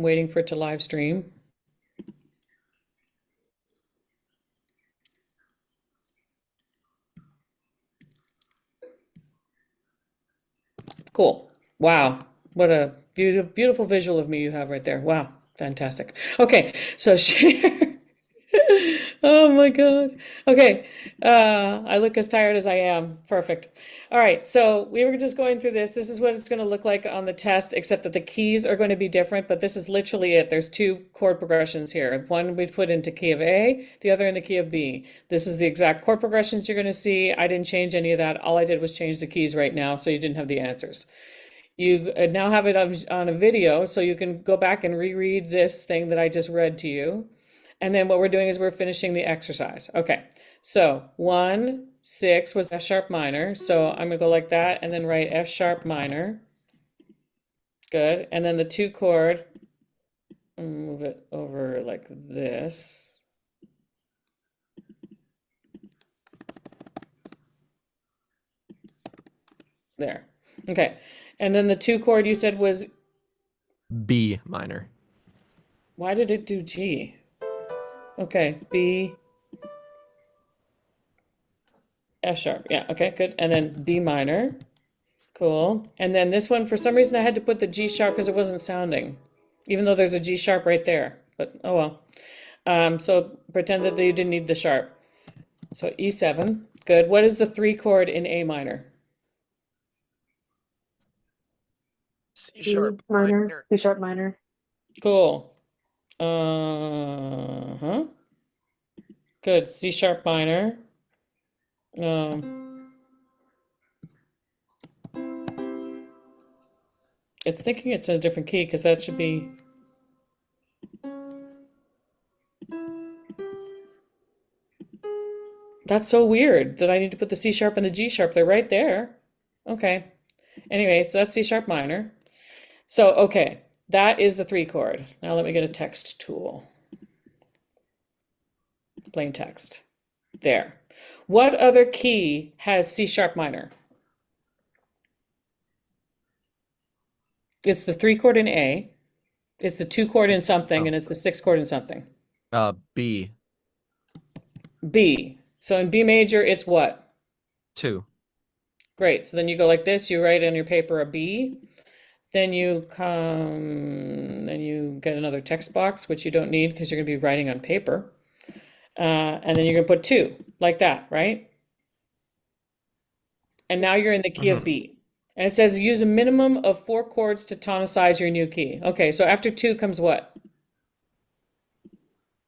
I'm waiting for it to live stream. Cool. Wow. What a beautiful, beautiful visual of me you have right there. Wow. Fantastic. Okay. So share. Oh my God. Okay. I look as tired as I am. Perfect. All right. So we were just going through this. This is what it's going to look like on the test, except that the keys are going to be different, but this is literally it. There's two chord progressions here. One we put into key of A, the other in the key of B. This is the exact chord progressions you're going to see. I didn't change any of that. All I did was change the keys right now, so you didn't have the answers. You now have it on a video, so you can go back and reread this thing that I just read to you. And then what we're doing is we're finishing the exercise. Okay, so 1, 6 was F sharp minor. So I'm gonna go like that and then write F sharp minor. Good. And then the 2 chord, move it over like this. There. Okay. And then the 2 chord you said was, B minor. why did it do G? Okay, B, F sharp. Yeah, okay, good. And then B minor. Cool. And then this one, for some reason, I had to put the G sharp because it wasn't sounding, even though there's a G sharp right there. But oh well. So pretend that you didn't need the sharp. So E7. Good. What is the 3 chord in A minor? C B sharp minor, minor. C sharp minor. Cool. Uh-huh. Good. C sharp minor. Um, it's thinking it's in a different key because that should be. That's so weird that I need to put the C sharp and the G sharp. They're right there. Okay. Anyway, so that's C sharp minor. So, okay, that is the 3 chord. Now let me get a text tool. Plain text. There. What other key has C sharp minor? It's the 3 chord in A, it's the 2 chord in something, Oh, and it's the 6 chord in something. B B. So in B major, it's what? 2. Great. So then you go like this, you write on your paper a B, then you then you get another text box, which you don't need because you're going to be writing on paper. And then you're going to put 2, like that, right? And now you're in the key of Mm-hmm. B. And it says use a minimum of 4 chords to tonicize your new key. Okay, so after 2 comes what?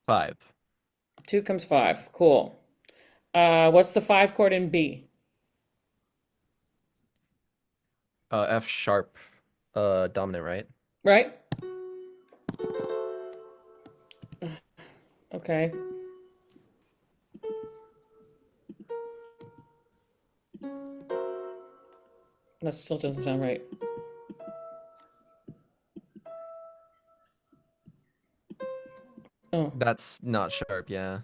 5. 2 comes 5. Cool. What's the 5 chord in B? F sharp dominant, right? Right? Okay. That still doesn't sound right. Oh, That's not sharp, yeah.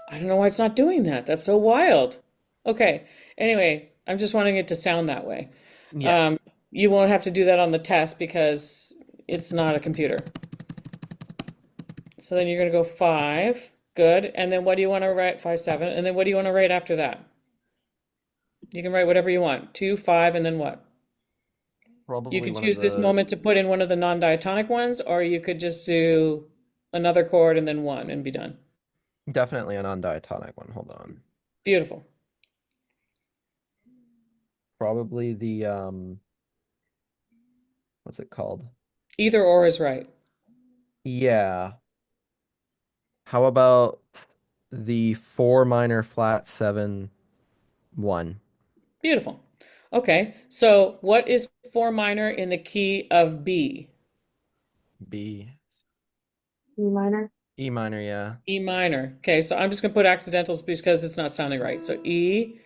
I don't know why it's not doing that. That's so wild. Okay. Anyway, I'm just wanting it to sound that way. Yeah. Um, you won't have to do that on the test because it's not a computer. So then you're going to go 5. Good. And then what do you want to write? 5, 7. And then what do you want to write after that? You can write whatever you want. 2, 5, and then what? You Probably could one of choose this the moment to put in one of the non-diatonic ones, or you could just do another chord and then 1 and be done. definitely a non-diatonic one. Hold on. Beautiful. Probably the what's it called? Either or is right. Yeah. How about the 4 minor flat 7 1? Beautiful. Okay, so what is 4 minor in the key of B? B E minor. E minor, yeah. E minor. Okay, so I'm just going to put accidentals because it's not sounding right. So E,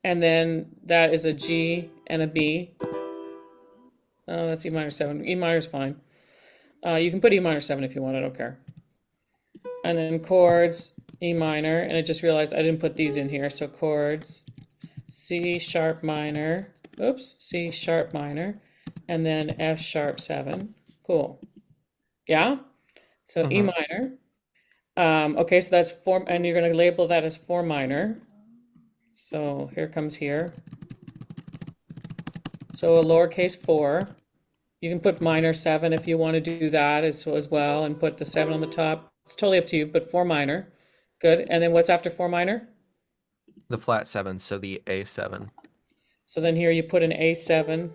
and then that is a G and a B. Oh, that's E minor 7. E minor is fine. You can put E minor 7 if you want, I don't care. And then chords, E minor, and I just realized I didn't put these in here. So chords, C sharp minor, oops, C sharp minor, and then F sharp 7. Cool. Yeah? So E Mm-hmm. minor. Okay, so that's four, and you're going to label that as four minor. So here comes here. So a lowercase four. You can put minor seven if you want to do that as well, and put the seven on the top. It's totally up to you, but four minor. Good. And then what's after four minor? The flat seven, so the A7. So then here you put an A7.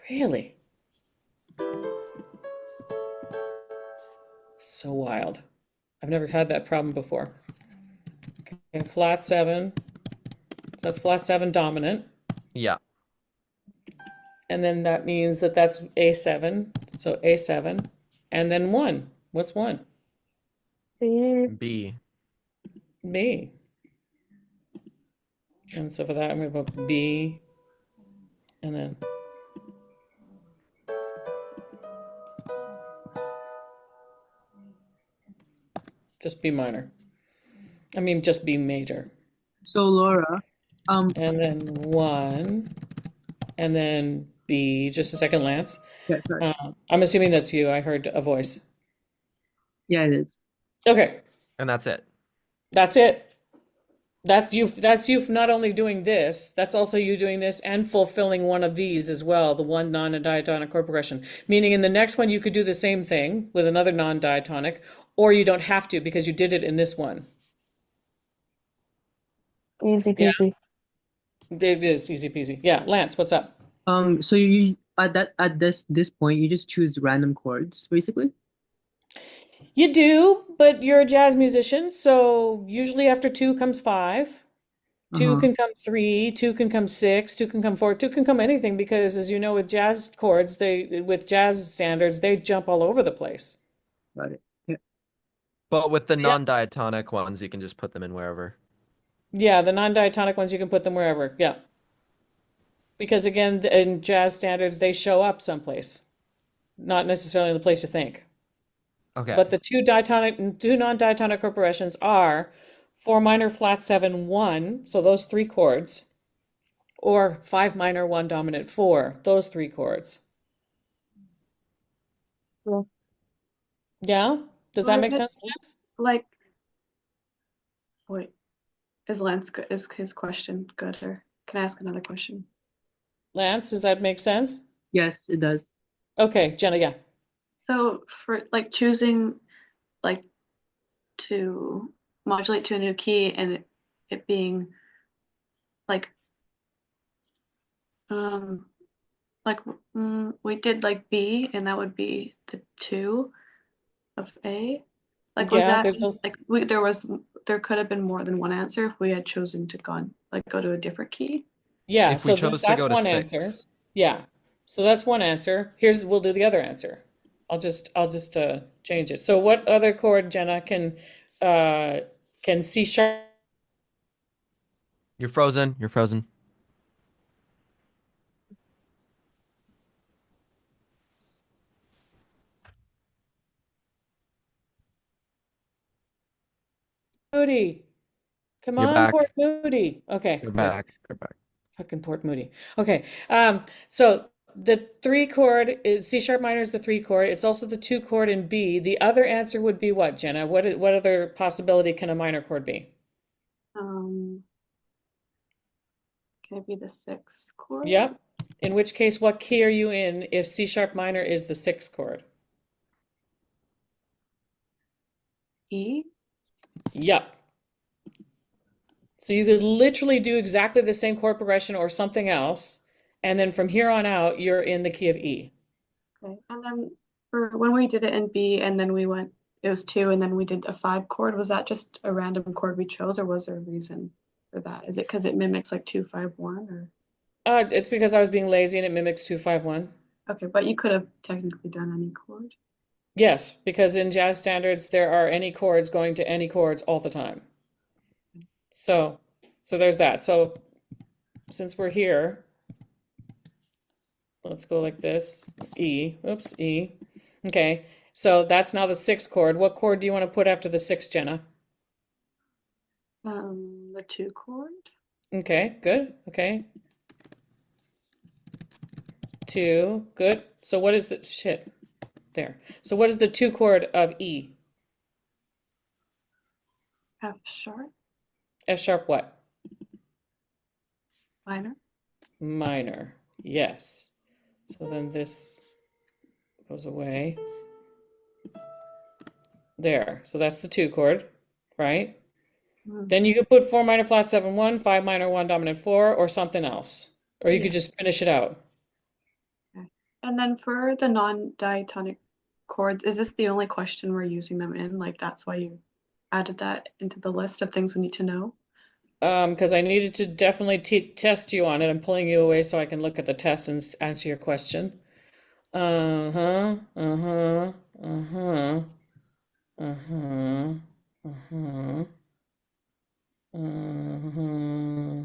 Really? So wild. I've never had that problem before. Okay, flat seven. So that's flat seven dominant. Yeah. And then that means that that's A7. So A7. And then one. What's one? B. B. B. And so for that, I'm going to put B and then just B minor. I mean, just B major. So Laura, And then one. And then B. Just a second, Lance. yeah, sorry. I'm assuming that's you. I heard a voice. Yeah, it is. Okay. And that's it. That's it. That's you not only doing this, that's also you doing this and fulfilling one of these as well, the one non-diatonic chord progression. Meaning in the next one you could do the same thing with another non-diatonic, or you don't have to because you did it in this one. Easy Yeah, peasy. it is easy peasy. Yeah, Lance, what's up? So you at this point you just choose random chords basically. You do, but you're a jazz musician, so usually after two comes five. Two Uh-huh. can come three, two can come six, two can come four, two can come anything because, as you know, with jazz chords, with jazz standards, they jump all over the place. Got it. Yeah. But with the Yeah. non-diatonic ones, you can just put them in wherever. Yeah, the non-diatonic ones, you can put them wherever. Yeah. Because again, in jazz standards, they show up someplace, not necessarily in the place you think. Okay. But the two non-diatonic corporations are four minor flat seven one, so those three chords, or five minor one dominant four, those three chords. Well, Yeah? Does that well, make is it sense, Lance? like, wait, is Lance good? Is his question good, or can I ask another question? Lance, does that make sense? Yes, it does. Okay, Jenna, yeah. So for like choosing like to modulate to a new key and it being like um like we did like B and that would be the two of A. Like was Yeah, that there's just those. like there could have been more than one answer if we had chosen to go to a different key. Yeah, If we so this chose to that's go to one answer. 6. Yeah. So that's one answer. We'll do the other answer. I'll just change it. So what other chord, Jenna, uh can C sharp? You're frozen. You're frozen. Moody. Come You're on, back. Port Moody. Okay, You're good. back. You're back. Fucking Port Moody. Okay. So the three chord is C sharp minor is the three chord. It's also the two chord in B. The other answer would be what, Jenna? What other possibility can a minor chord be? Um, can it be the sixth chord? Yep. In which case, what key are you in if C sharp minor is the sixth chord? E? Yep. So you could literally do exactly the same chord progression or something else, and then from here on out, you're in the key of E. Okay. And then for when we did it in B and then it was two and then we did a five chord, was that just a random chord we chose or was there a reason for that? Is it because it mimics like 2-5-1 or? It's because I was being lazy and it mimics 2-5-1. Okay, but you could have technically done any chord. Yes, because in jazz standards, there are any chords going to any chords all the time. So, so there's that. So since we're here, let's go like this. E, oops, E. Okay, so that's now the sixth chord. What chord do you want to put after the sixth, Jenna? The two chord. Okay, good. Okay. 2, good. So what is the, shit, there. So what is the 2 chord of E? F sharp, F sharp what? minor. Minor, yes. So then this goes away. There, so that's the 2 chord, right? Mhm. Then you could put 4 minor flat 7 1, 5 minor 1 dominant 4, or something else. Or you Yeah. could just finish it out. Okay. And then for the non-diatonic chords, is this the only question we're using them in? Like that's why you added that into the list of things we need to know? Because I needed to definitely test you on it. I'm pulling you away so I can look at the test and answer your question. Uh-huh, uh-huh, uh-huh, uh-huh, uh-huh, uh-huh,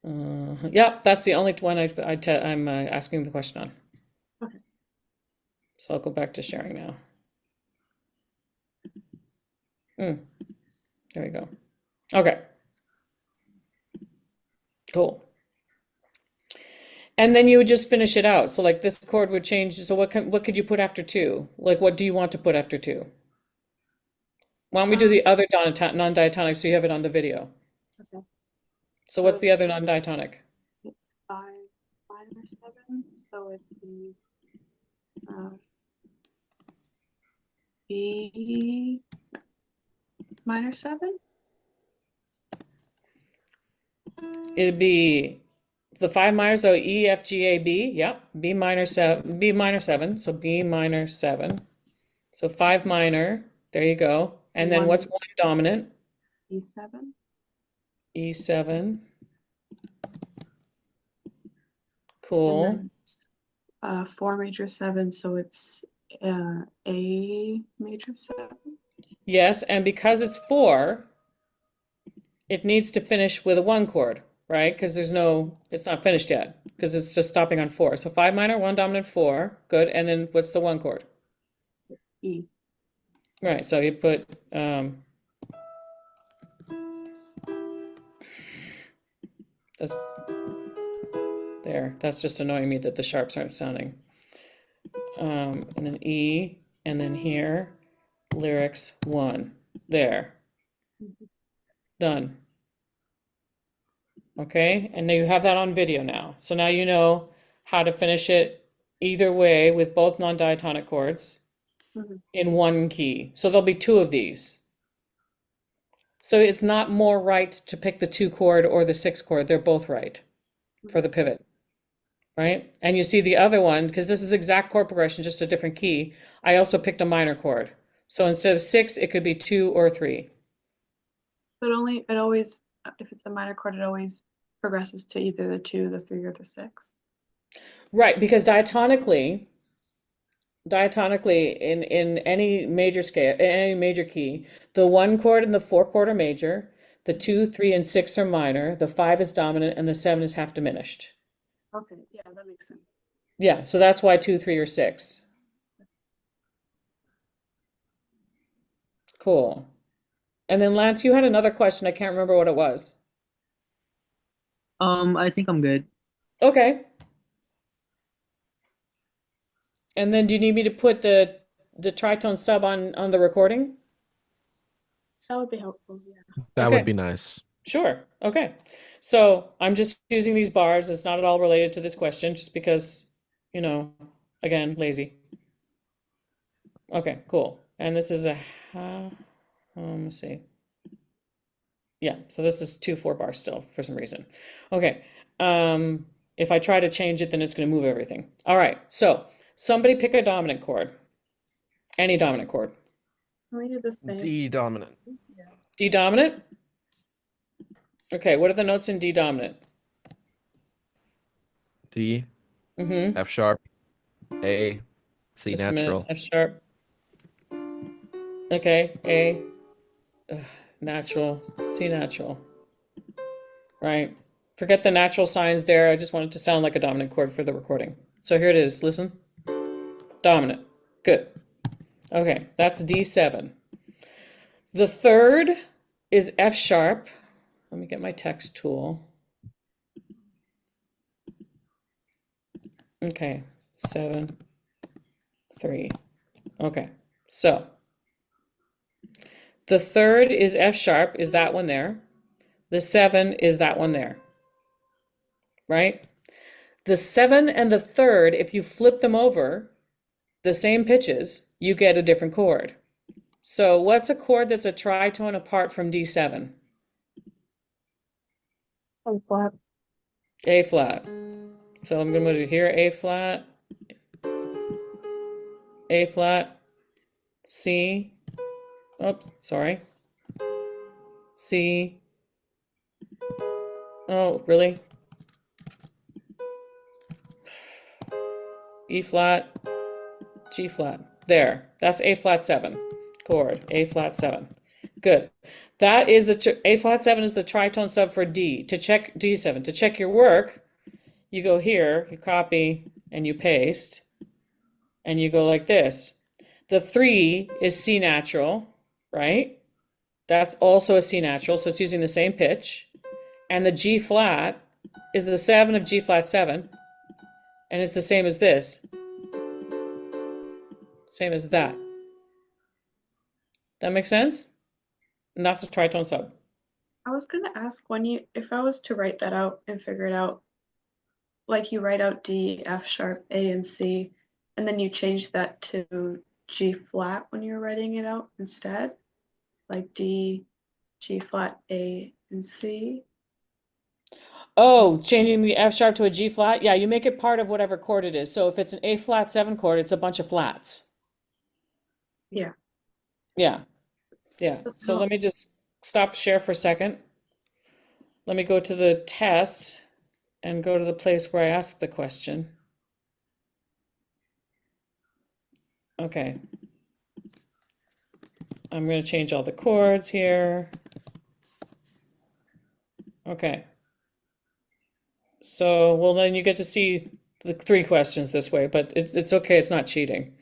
uh-huh. Yeah, that's the only one I'm asking the question on. Okay. So I'll go back to sharing now. There we go. Okay. Cool. And then you would just finish it out. So like this chord would change. So what could you put after 2? Like what do you want to put after 2? Why don't we do the other non-diatonic so you have it on the video? Okay. So what's So the other non-diatonic? it's 5 minor 7, so it'd be B minor 7. It'd be the 5 minor, so E, F, G, A, B. Yep. B minor 7, B minor 7. So B minor 7. So 5 minor. There you go. And then what's 1 dominant? E7. E7. And Cool. then it's 4 major 7, so it's A major 7. Yes, and because it's 4, it needs to finish with a 1 chord, right? Because it's not finished yet, because it's just stopping on 4. So 5 minor, 1 dominant, 4. Good. And then what's the 1 chord? E. Right, so you put, that's, there. That's just annoying me that the sharps aren't sounding. And then E, and then here, lyrics 1. There. Done. Okay, and now you have that on video now. So now you know how to finish it either way with both non-diatonic chords Mhm. in 1 key. So there'll be 2 of these. So it's not more right to pick the 2 chord or the 6 chord. They're both right for the pivot, right? And you see the other one, because this is exact chord progression, just a different key. I also picked a minor chord. So instead of 6, it could be 2 or 3. But it always, if it's a minor chord, it always progresses to either the 2, the 3, or the 6. Right, because diatonically in any major scale, in any major key, the 1 chord and the 4 chord are major, the 2, 3, and 6 are minor, the 5 is dominant, and the 7 is half diminished. Okay, yeah, that makes sense. Yeah, so that's why 2, 3, or 6. Cool. And then Lance, you had another question. I can't remember what it was. I think I'm good. Okay. And then do you need me to put the tritone sub on the recording? That would be helpful, yeah. That would Okay. be nice. Sure. Okay. So I'm just using these bars. It's not at all related to this question, just because, again, lazy. Okay, cool. And this is let me see. Yeah, so this is 2 4 bars still for some reason. Okay. If I try to change it, then it's going to move everything. All right. So somebody pick a dominant chord. Any dominant chord. Can we do the same? D dominant. Yeah. D dominant? Okay, what are the notes in D dominant? D, Mm-hmm. F sharp, A, C Just a minute. natural. F sharp. Okay, A, natural, C natural. Right. Forget the natural signs there. I just want it to sound like a dominant chord for the recording. So here it is. Listen. Dominant. Good. Okay, that's D7. The third is F sharp. Let me get my text tool. Okay, 7, 3. Okay, so the third is F sharp, is that one there. The 7 is that one there, right? The 7 and the third, if you flip them over, the same pitches, you get a different chord. So what's a chord that's a tritone apart from D7? A flat. A flat. So I'm going to do here A flat, A flat, C. Oops, sorry. C. Oh, really? E flat, G flat. There. That's A flat 7 chord. A flat 7. Good. That is the A flat 7 is the tritone sub for D. To check D7, to check your work, you go here, you copy and you paste, and you go like this. The 3 is C natural, right? That's also a C natural, so it's using the same pitch. And the G flat is the 7 of G flat 7, and it's the same as this. Same as that. That makes sense? And that's a tritone sub. I was gonna ask if I was to write that out and figure it out, like you write out D, F sharp, A, and C, and then you change that to G flat when you're writing it out instead, like D, G flat, A, and C. Oh, changing the F sharp to a G flat? Yeah, you make it part of whatever chord it is. So if it's an A flat 7 chord, it's a bunch of flats. Yeah. Yeah, yeah. So let me just stop share for a second. Let me go to the test and go to the place where I asked the question. Okay. I'm going to change all the chords here. Okay. So, well, then you get to see the 3 questions this way, but it's okay. It's not cheating.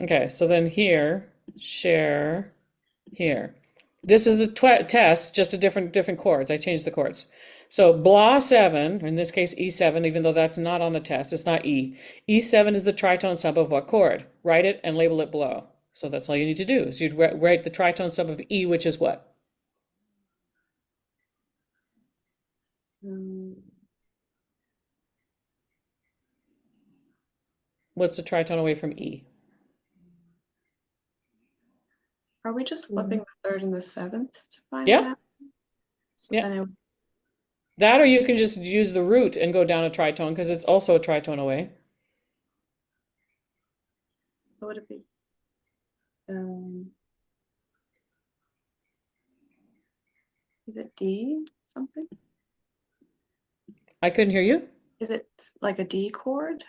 Okay, so then here, share here. This is the test, just a different chords. I changed the chords. So blah 7, in this case E7, even though that's not on the test, it's not E. E7 is the tritone sub of what chord? Write it and label it below. So that's all you need to do. So you'd write the tritone sub of E, which is what? Um, What's a tritone away from E? are we just flipping the third and the seventh to find Yeah, that? So yeah. then it, That or you can just use the root and go down a tritone because it's also a tritone away. what would it be? Um, is it D something? I couldn't hear you. Is it like a D chord?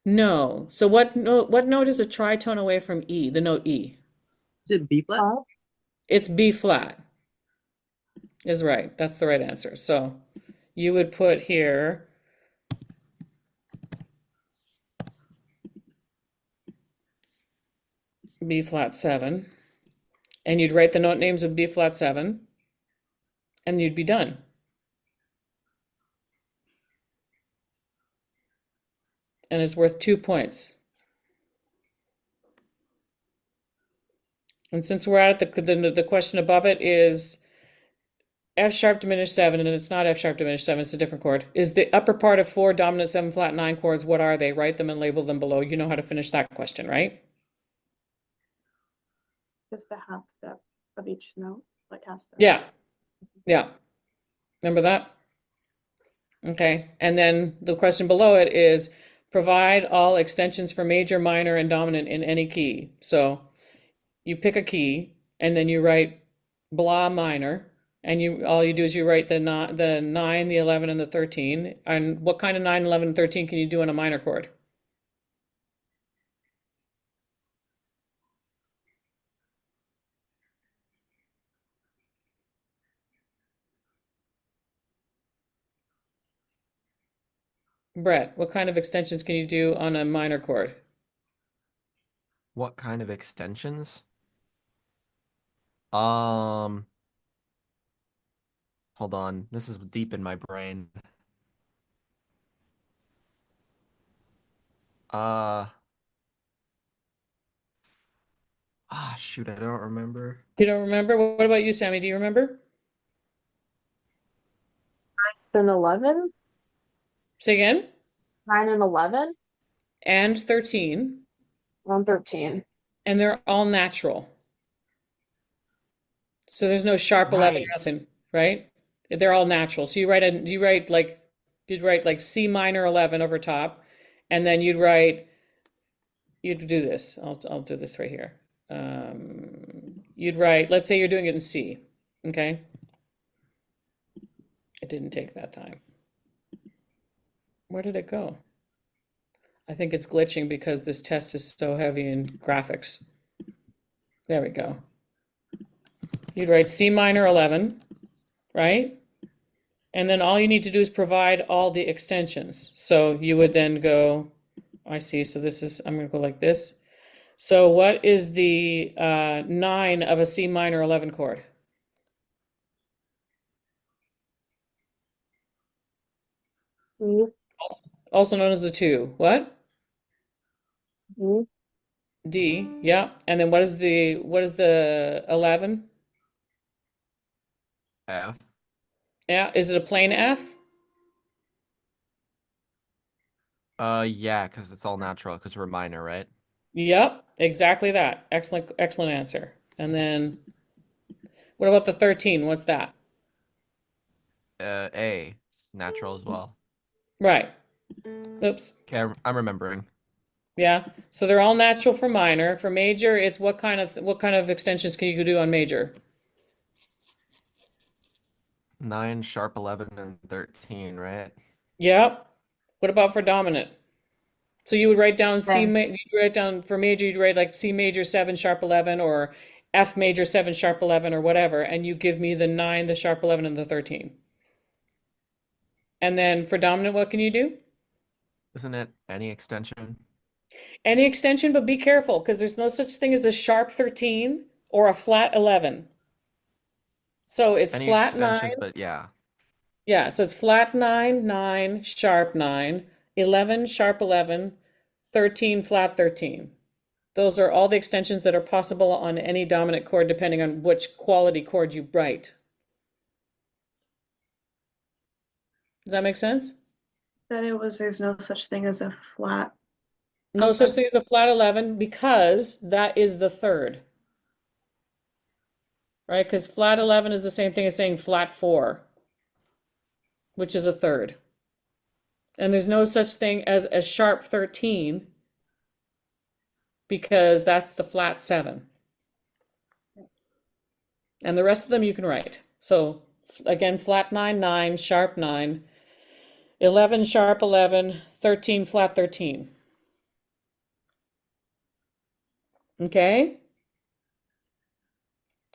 No. So what note is a tritone away from E, the note E? Is it B flat? It's B flat is right. That's the right answer. So you would put here B flat 7, and you'd write the note names of B flat 7, and you'd be done. And it's worth 2 points. And since we're at the question above it is F sharp diminished 7, and it's not F sharp diminished 7, it's a different chord. Is the upper part of 4 dominant 7 flat 9 chords, what are they? Write them and label them below. You know how to finish that question, right? Just the half step of each note, like half step. Yeah, yeah. Remember that? Okay, and then the question below it is provide all extensions for major, minor, and dominant in any key. So you pick a key and then you write blah minor, and all you do is you write the 9, the 11, and the 13. And what kind of 9, 11, and 13 can you do on a minor chord? Brett, what kind of extensions can you do on a minor chord? What kind of extensions? Um, Hold on. This is deep in my brain. Uh, shoot, I don't remember. You don't remember? What about you, Sammy? Do you remember? Then 11? Say again. 9 and 11? And 13. On 13. And they're all natural. So there's no sharp 11 or Right. nothing, right? They're all natural. So you'd write like C minor 11 over top, and then you'd do this. I'll do this right here. You'd write, let's say you're doing it in C, okay? It didn't take that time. Where did it go? I think it's glitching because this test is so heavy in graphics. There we go. You'd write C minor 11, right? And then all you need to do is provide all the extensions. So you would then go, I see, so this is, I'm gonna go like this. So what is the 9 of a C minor 11 chord? D, Also known as the 2. What? D, D, yeah. And then what is the 11? F. Yeah, is it a plain F? Yeah, because it's all natural because we're minor, right? Yep, exactly that. Excellent answer. And then what about the 13? What's that? A. Natural as well. Right. Oops. Okay, I'm remembering. Yeah. So they're all natural for minor. For major, it's what kind of extensions can you do on major? 9, sharp 11, and 13, right? Yep. What about for dominant? So you would write down Then. you'd write down for major, you'd write like C major 7 sharp 11 or F major 7 sharp 11 or whatever, and you give me the 9, the sharp 11, and the 13. And then for dominant, what can you do? Isn't it any extension? Any extension, but be careful because there's no such thing as a sharp 13 or a flat 11. So it's Any flat 9. extension, but yeah. Yeah, so it's flat 9, 9, sharp 9, 11, sharp 11, 13, flat 13. Those are all the extensions that are possible on any dominant chord depending on which quality chord you write. Does that make sense? There's no such thing as a flat. No Okay. such thing as a flat 11 because that is the third. Right? Because flat 11 is the same thing as saying flat 4, which is a third. And there's no such thing as a sharp 13 because that's the flat 7. And the rest of them you can write. So again, flat 9, 9, sharp 9, 11, sharp 11, 13, flat 13. Okay?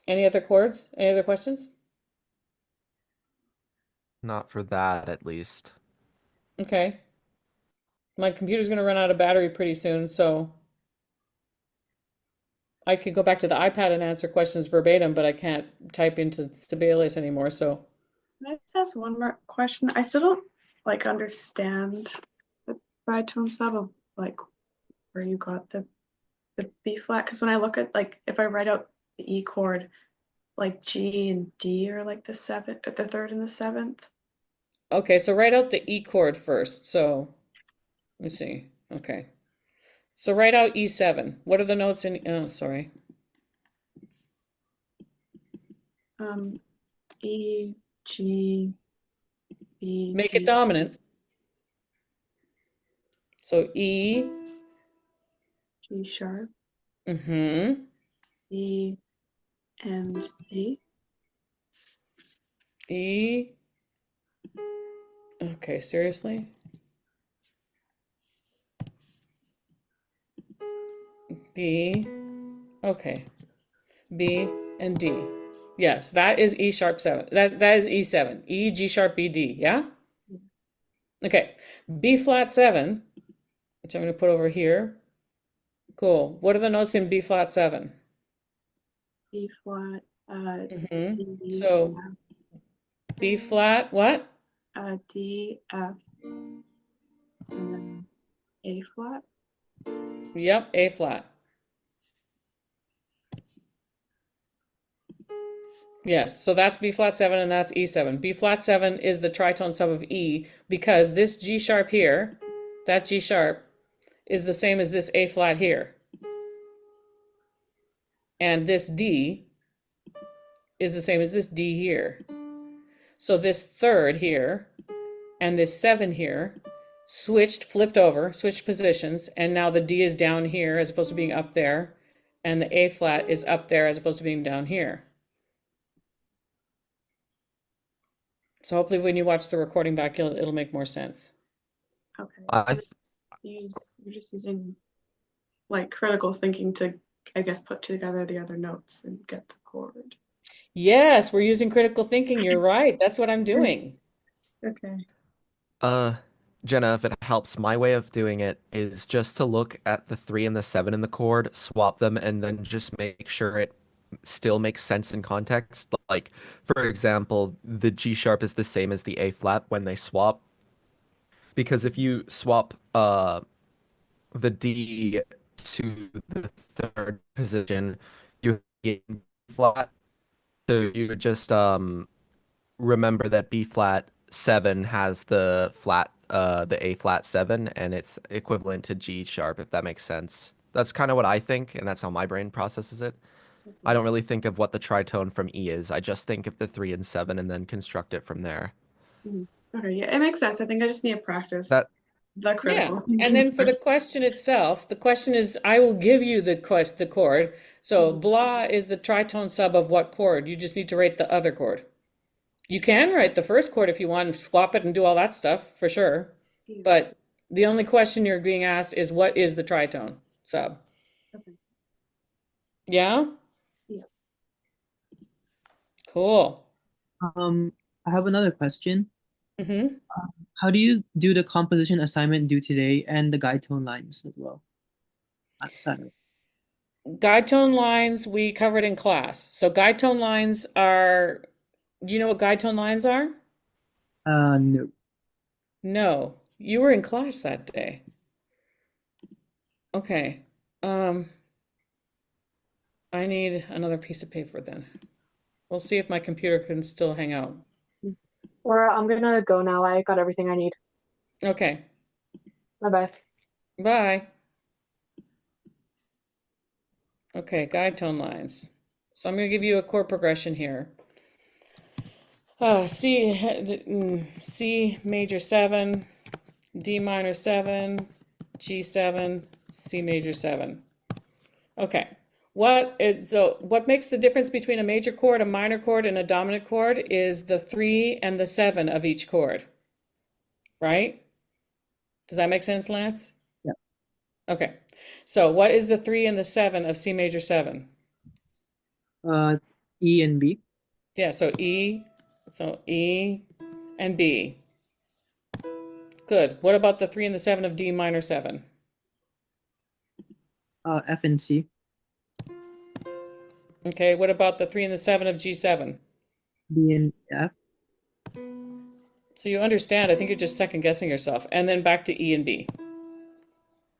Any other chords? Any other questions? Not for that, at least. Okay. My computer's going to run out of battery pretty soon, so I could go back to the iPad and answer questions verbatim, but I can't type into Sibelius anymore, so Can I just ask one more question? I still don't like understand the tritone sub of like where you got the B flat. Because when I look at like if I write out the E chord, like G and D are like the third and the seventh. okay, so write out the E chord first. So let's see. Okay. So write out E7. What are the notes in, oh, sorry. E, G, B, Make D. it dominant. So E, G sharp, mm-hmm, E, and D. E. Okay, seriously? B, okay. B and D. Yes, that is E sharp 7. That is E7. E, G sharp, B, D, yeah? Okay. B flat 7, which I'm going to put over here. Cool. What are the notes in B flat 7? B flat, Mm-hmm. D, So B flat, what? D, F, and then A flat. Yep, A flat. Yes, so that's B flat 7 and that's E 7. B flat 7 is the tritone sub of E because this G sharp here, that G sharp, is the same as this A flat here. And this D is the same as this D here. So this third here and this 7 here switched, flipped over, switched positions, and now the D is down here as opposed to being up there, and the A flat is up there as opposed to being down here. So hopefully when you watch the recording back, it'll make more sense. Okay. I You're just using like critical thinking to, I guess, put together the other notes and get the chord. Yes, we're using critical thinking. You're right. That's what I'm doing. Okay. Jenna, if it helps, my way of doing it is just to look at the 3 and the 7 in the chord, swap them, and then just make sure it still makes sense in context. Like, for example, the G sharp is the same as the A flat when they swap. Because if you swap the D to the third position, you get B flat. So you would just remember that B flat 7 has the A flat 7 and it's equivalent to G sharp, if that makes sense. That's kind of what I think, and that's how my brain processes it. I don't really think of what the tritone from E is. I just think of the 3 and 7 and then construct it from there. Mhm. Okay, yeah, it makes sense. I think I just need to practice That the critical Yeah. And thinking then for the first. question itself, the question is, I will give you the chord. So Mhm. blah is the tritone sub of what chord? You just need to write the other chord. You can write the first chord if you want and swap it and do all that stuff for sure. Yeah. But the only question you're being asked is what is the tritone sub? Okay. Yeah? Yeah. Cool. I have another question. Mm-hmm. How do you do the composition assignment due today and the guide tone lines as well? Saturday. Guide tone lines we covered in class. So guide tone lines are, do you know what guide tone lines are? No. No, you were in class that day. Okay. Um, I need another piece of paper then. We'll see if my computer can still hang out. Or I'm gonna go now. I got everything I need. Okay. Bye bye. Bye. Okay, guide tone lines. So I'm going to give you a chord progression here. C major 7, D minor 7, G7, C major 7. Okay. What makes the difference between a major chord, a minor chord, and a dominant chord is the 3 and the 7 of each chord. Right? Does that make sense, Lance? Yeah. Okay. So what is the 3 and the 7 of C major 7? E and B. Yeah, so E and B. Good. What about the 3 and the 7 of D minor 7? F and C. Okay, what about the 3 and the 7 of G7? B and F. So you understand, I think you're just second guessing yourself. And then back to E and B.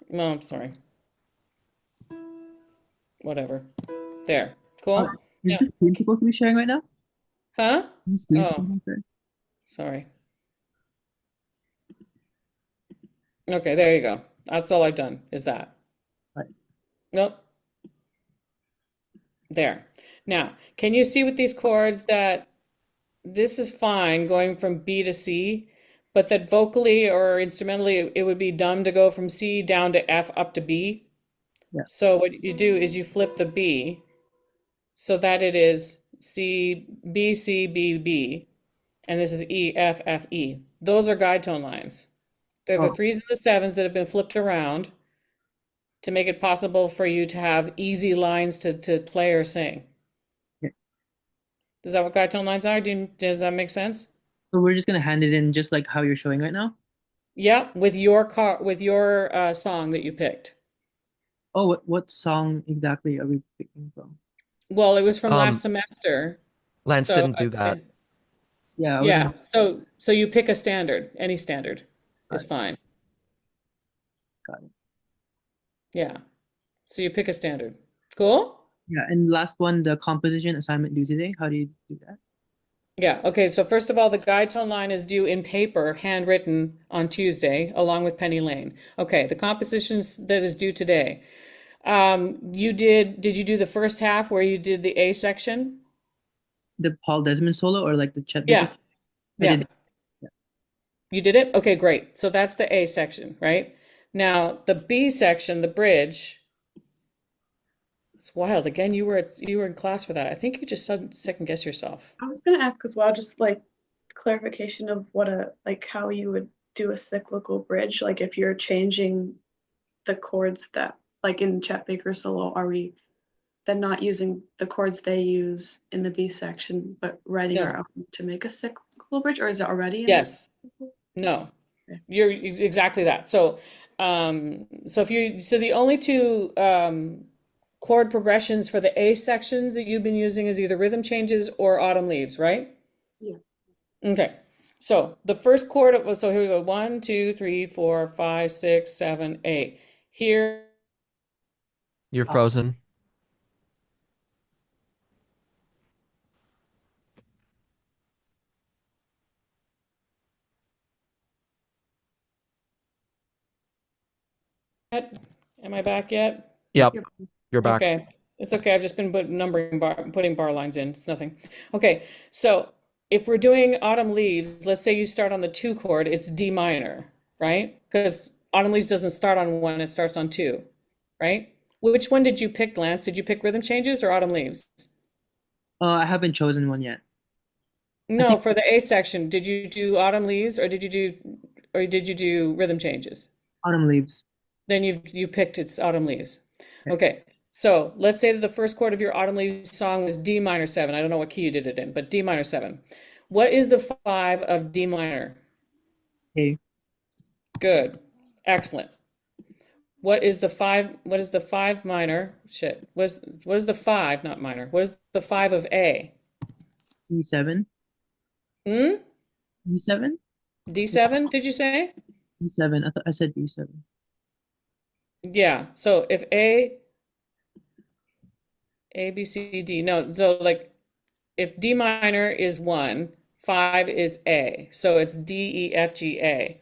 No, I'm sorry. Whatever. There. Uh, Cool? is Yeah. the screen supposed to be sharing right now? Huh? Is the screen Oh, supposed to be sharing? sorry. Okay, there you go. That's all I've done, is that. Right. Nope. There. Now, can you see with these chords that this is fine going from B to C, but that vocally or instrumentally it would be dumb to go from C down to F up to B? Yeah. So what you do is you flip the B so that it is C, B, C, B, B, and this is E, F, F, E. Those are guide tone lines. They're the Oh, 3s and the 7s that have been flipped around to make it possible for you to have easy lines to play or sing. yeah. Is that what guide tone lines are? Does that make sense? So we're just gonna hand it in just like how you're showing right now? Yeah, with your song that you picked. Oh, what song exactly are we picking from? Well, it was from last um semester, Lance so didn't do I'd that. say Yeah, I yeah. wasn't. So you pick a standard, any standard Got is it. fine. Got it. Yeah. So you pick a standard. Cool? Yeah, and last one, the composition assignment due today. How do you do that? Yeah. Okay. So first of all, the guide tone line is due in paper, handwritten on Tuesday, along with Penny Lane. Okay. The compositions that is due today. Did you do the first half where you did the A section? The Paul Desmond solo or like the Chet Baker? Yeah. I Yeah. did. Yeah. You did it? Okay, great. So that's the A section, right? Now, the B section, the bridge, it's wild. Again, you were in class for that. I think you just second guess yourself. I was gonna ask as well, just like clarification of what like how you would do a cyclical bridge, like if you're changing the chords that like in Chet Baker solo, are we then not using the chords they use in the B section, but writing our No. own to make a cyclical bridge, or is it already in Yes. No. Okay. You're exactly that. So, so the only two chord progressions for the A sections that you've been using is either rhythm changes or autumn leaves, right? Yeah. Okay. So the first chord of, so here we go. 1, 2, 3, 4, 5, 6, 7, 8. Here, You're frozen. am I back yet? Yep, Yep. you're back. Okay. It's okay. I've just been putting bar lines in. It's nothing. Okay. So if we're doing autumn leaves, let's say you start on the 2 chord, it's D minor, right? Because autumn leaves doesn't start on 1, it starts on 2, right? Which one did you pick, Lance? Did you pick rhythm changes or autumn leaves? I haven't chosen one yet. I No, think for the A section, did you do autumn leaves or did you do rhythm changes? autumn leaves. Then you picked its autumn leaves. Okay. Okay. So let's say that the first chord of your autumn leaves song was D minor 7. I don't know what key you did it in, but D minor 7. What is the 5 of D minor? A. Good. Excellent. What is the 5 minor? Shit. What is the 5, not minor? What is the 5 of A? E7. Hmm? E7? D7, did you say? E7. I thought I said D7. Yeah. So if A, B, C, D. No, so like if D minor is 1, 5 is A. So it's D, E, F, G, A.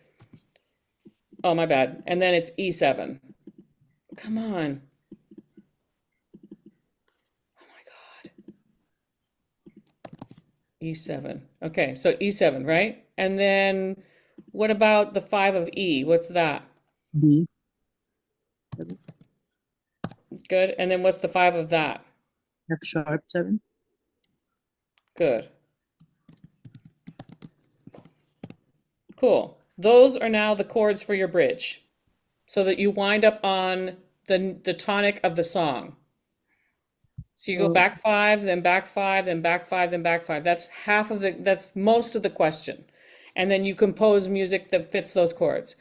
Oh, my bad. And then it's E7. Come on. Oh my God. E7. Okay, so E7, right? And then what about the 5 of E? What's that? D. Good. And then what's the 5 of that? F sharp 7. Good. Cool. Those are now the chords for your bridge so that you wind up on the tonic of the song. So you go So, back 5, then back 5, then back 5, then back 5. That's most of the question. And then you compose music that fits those chords.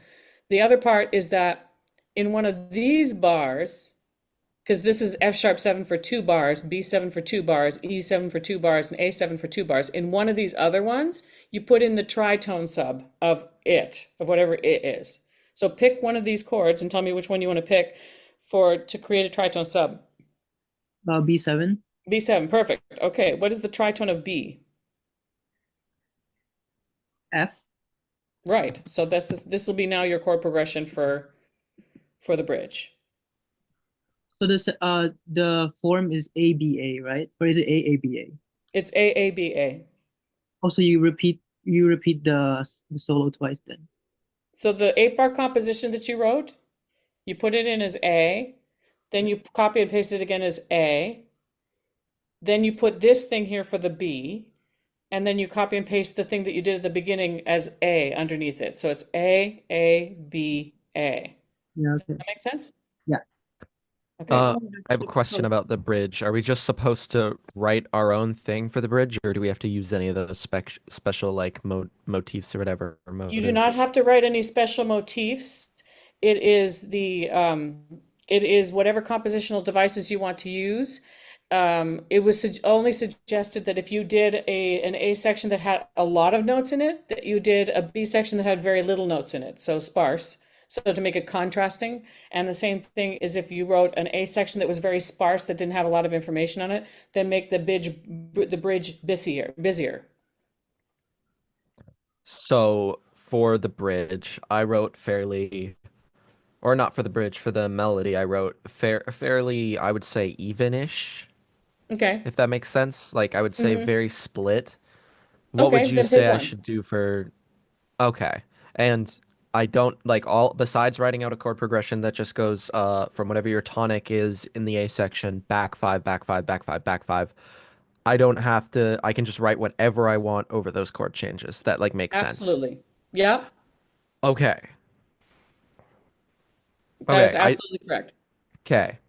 The other part is that in one of these bars, because this is F sharp 7 for 2 bars, B7 for 2 bars, E7 for 2 bars, and A7 for 2 bars. In one of these other ones, you put in the tritone sub of whatever it is. So pick one of these chords and tell me which one you want to pick to create a tritone sub. B7. B7, perfect. Okay, what is the tritone of B? F. Right. So this will be now your chord progression for the bridge. So the form is ABA, right? Or is it AABA? It's AABA. Also, you repeat the solo twice then. So the 8-bar composition that you wrote, you put it in as A, then you copy and paste it again as A, then you put this thing here for the B, and then you copy and paste the thing that you did at the beginning as A underneath it. So it's A, A, B, A. Yeah, Does okay. that make sense? Yeah. Okay. I have a question about the bridge. Are we just supposed to write our own thing for the bridge, or do we have to use any of those special like motifs or whatever? Or You do not motives? have to write any special motifs. It is it is whatever compositional devices you want to use. It was only suggested that if you did an A section that had a lot of notes in it, that you did a B section that had very little notes in it, so sparse, So to make it contrasting. And the same thing is if you wrote an A section that was very sparse that didn't have a lot of information on it, then make the bridge busier. So for the bridge, I wrote fairly, or not for the bridge, for the melody, I wrote fairly, I would say evenish, Okay. if that makes sense. Like I would say Hmm. very split. What would Okay, you then pick say I one. should do for okay? And I don't like all besides writing out a chord progression that just goes from whatever your tonic is in the A section, back five, back five, back five, back five. I don't have to, I can just write whatever I want over those chord changes. That like makes sense. Absolutely. Yep, Okay. that is Okay. absolutely correct. Okay.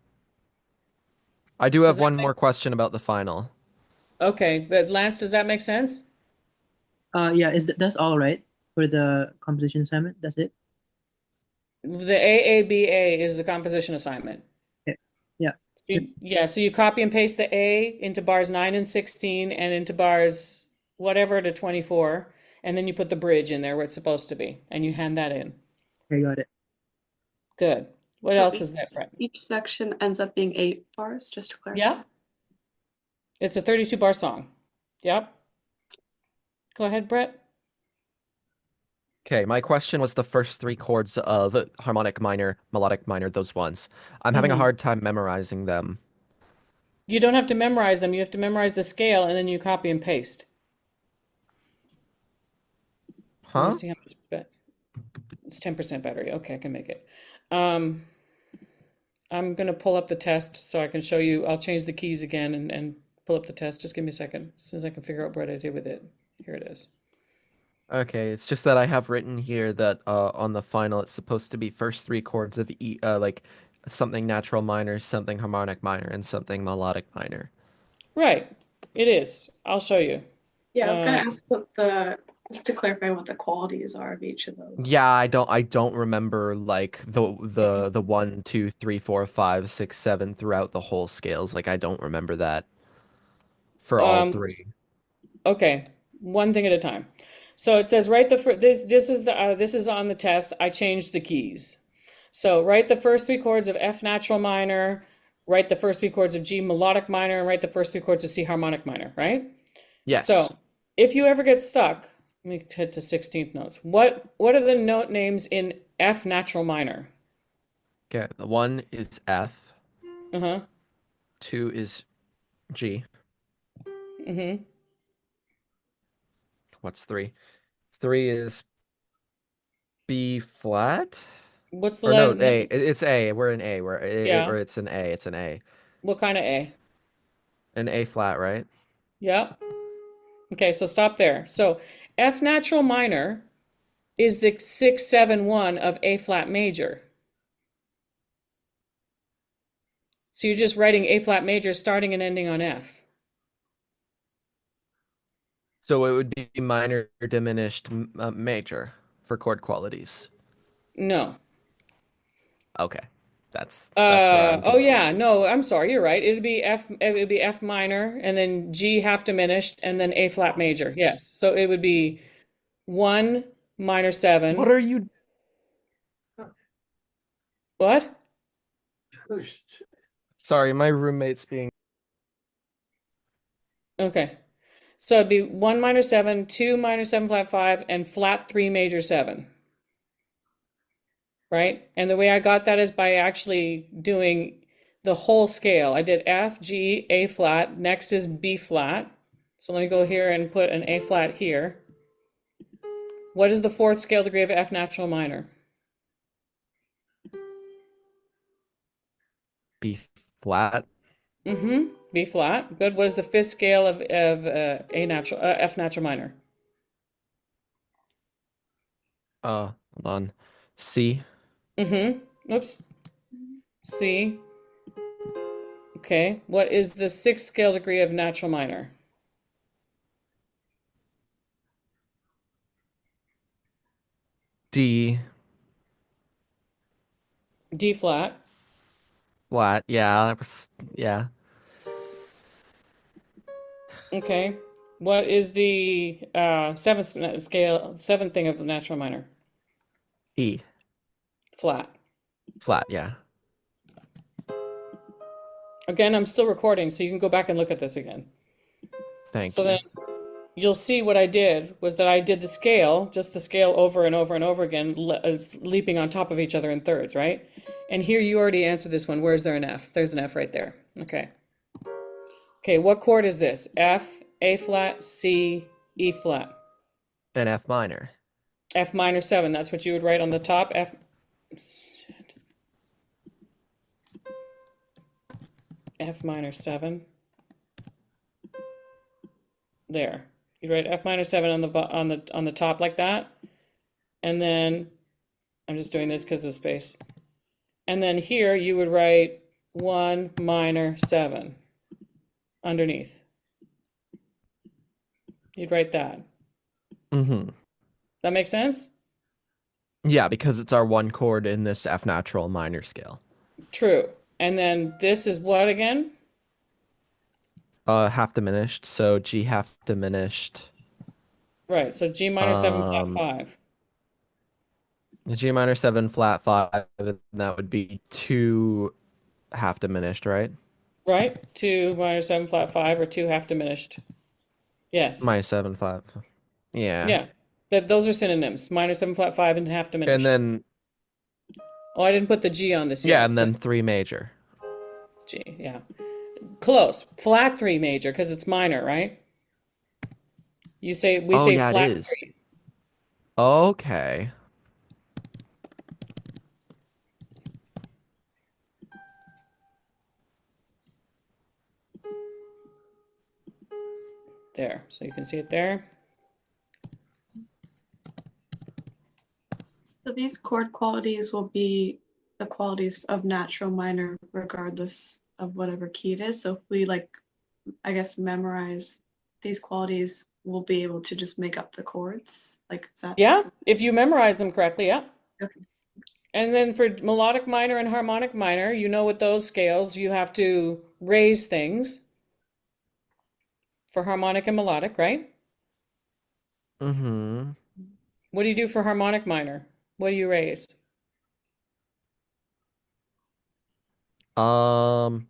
I do Does have that one make more question about the final. Okay, but Lance, does that make sense? Yeah, that's all right for the composition assignment? That's it? The AABA is the composition assignment. Okay. Yeah. Yep. Yeah, so you copy and paste the A into bars 9 and 16 and into bars whatever to 24, and then you put the bridge in there where it's supposed to be, and you hand that in. Okay, got it. Good. What So else is that, Brett? each section ends up being 8 bars, just to clarify. Yeah, it's a 32 bar song. Yep. Go ahead, Brett. Okay, my question was the first three chords of harmonic minor, melodic minor, those ones. I'm having a Hmm. hard time memorizing them. You don't have to memorize them. You have to memorize the scale, and then you copy and paste. Let me Huh? see how much bet. It's 10% battery. Okay, I can make it. Um, I'm gonna pull up the test so I can show you. I'll change the keys again and pull up the test. Just give me a second. As soon as I can figure out what I did with it. Here it is. Okay, it's just that I have written here that on the final it's supposed to be first three chords of E like something natural minor, something harmonic minor, and something melodic minor. Right. It is. I'll show you. Yeah, I was Uh, gonna ask just to clarify what the qualities are of each of those. Yeah, I don't remember like the one, two, three, four, five, six, seven throughout the whole scales. Like I don't remember that for all um, three. okay. One thing at a time. So it says write the this is on the test. I changed the keys. So write the first three chords of F natural minor, write the first three chords of G melodic minor, and write the first three chords of C harmonic minor, right? Yes. So if you ever get stuck, let me head to 16th notes. What are the note names in F natural minor? Okay, the one is F, Uh-huh. two is G. Mm-hmm. What's three? Three is B flat? What's the Or no, letter? A. It's A. We're in A. Yeah. Or it's an A. It's an A. What kind of A? An A flat, right? Yep. Okay, so stop there. So F natural minor is the 6 7 1 of A flat major. So you're just writing A flat major starting and ending on F. So it would be minor diminished major for chord qualities. No. Okay. That's where I'm Oh confused. yeah, no, I'm sorry, you're right. It would be F minor and then G half diminished and then A flat major. Yes. So it would be 1 minor What 7. are you? What? Sorry, my roommate's being. Okay. So it'd be 1 minor 7, 2 minor 7 flat 5, and flat 3 major 7, right? And the way I got that is by actually doing the whole scale. I did F, G, A flat. Next is B flat. So let me go here and put an A flat here. What is the fourth scale degree of F natural minor? B flat. Mm-hmm. B flat. Good. What is the fifth scale of F natural minor? Hold on. C. Mm-hmm. Oops. C. Okay. What is the sixth scale degree of natural minor? D D flat. flat. Yeah, yeah. Okay. What is the seventh thing of the natural minor? E. flat. Flat, yeah. Again, I'm still recording, so you can go back and look at this again. Thank So you. then you'll see what I did was that I did the scale, just the scale over and over and over again, leaping on top of each other in thirds, right? And here you already answered this one. Where's there an F? There's an F right there. Okay. Okay, what chord is this? F, A flat, C, E flat. An F minor. F minor 7, that's what you would write on the top. Shit. F minor 7. There. You write F minor 7 on the top like that. And then I'm just doing this because of space. And then here you would write 1 minor 7 underneath. You'd write that. Mm-hmm. That make sense? Yeah, because it's our one chord in this F natural minor scale. True. And then this is what again? Half diminished, so G half diminished. Right, so G minor 7 flat Um, 5. G minor 7 flat 5, and that would be 2 half diminished, right? Right? 2 minor 7 flat 5 or 2 half diminished. Yes. Minus 7 flat. Yeah. Yeah. Those are synonyms. Minor 7 flat 5 and half diminished. And then Oh, I didn't put the G on this yeah, yet. and So then 3 major. G, yeah. Close. Flat 3 major because it's minor, right? We Oh, say yeah, it flat is. 3. Okay. There. So you can see it there. So these chord qualities will be the qualities of natural minor regardless of whatever key it is. So if we like, I guess, memorize these qualities, we'll be able to just make up the chords. Like, is that? Yeah, if you memorize them correctly, yeah. Okay. And then for melodic minor and harmonic minor, you know with those scales, you have to raise things for harmonic and melodic, right? Mm-hmm. What do you do for harmonic minor? What do you raise? Um,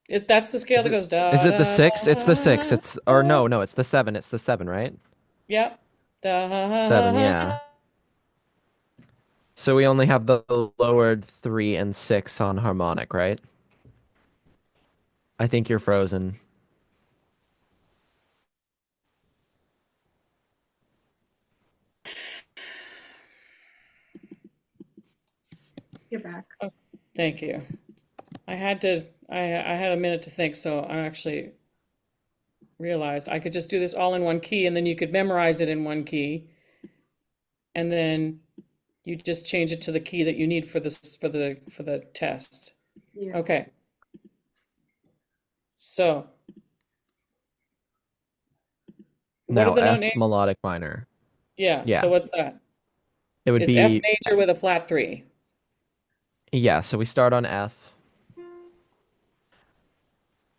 If that's the scale is that it goes da is it the da 6? It's the 6. da. It's or no, it's the 7. It's the 7, right? Yep. 7, Da. yeah. So we only have the lowered 3 and 6 on harmonic, right? I think you're frozen. You're back. Thank you. I had a minute to think, so I actually realized I could just do this all in one key, and then you could memorize it in one key, and then you just change it to the key that you need for the test. Yeah. Okay. So, what Now are the note F names? melodic minor. Yeah, Yeah. so what's that? It would It's F be major with a flat 3. yeah, so we start on F.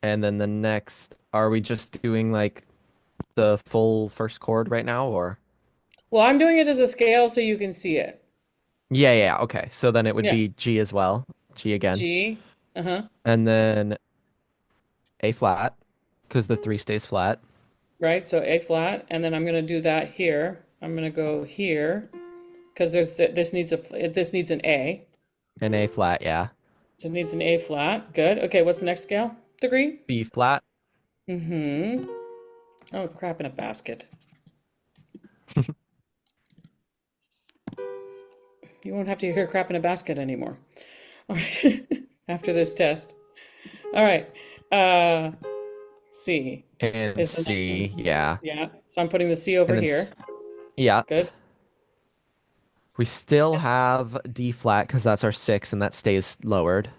And then the next, are we just doing like the full first chord right now or? Well, I'm doing it as a scale so you can see it. Yeah, okay. So then it would Yeah. be G as well. G again. G, And then A flat, because the 3 stays flat. right? So A flat, and then I'm gonna do that here. I'm gonna go here because this needs an A. And A flat, yeah. So it needs an A flat. Good. Okay, what's the next scale? Degree? B flat. Mm-hmm. Oh, crap in a basket. You won't have to hear crap in a basket anymore. All right. After this test. All right. C And is the next C, one. yeah. Yeah. So I'm putting the C over And then here. yeah. Good. We still have D flat because that's our 6 and that stays lowered.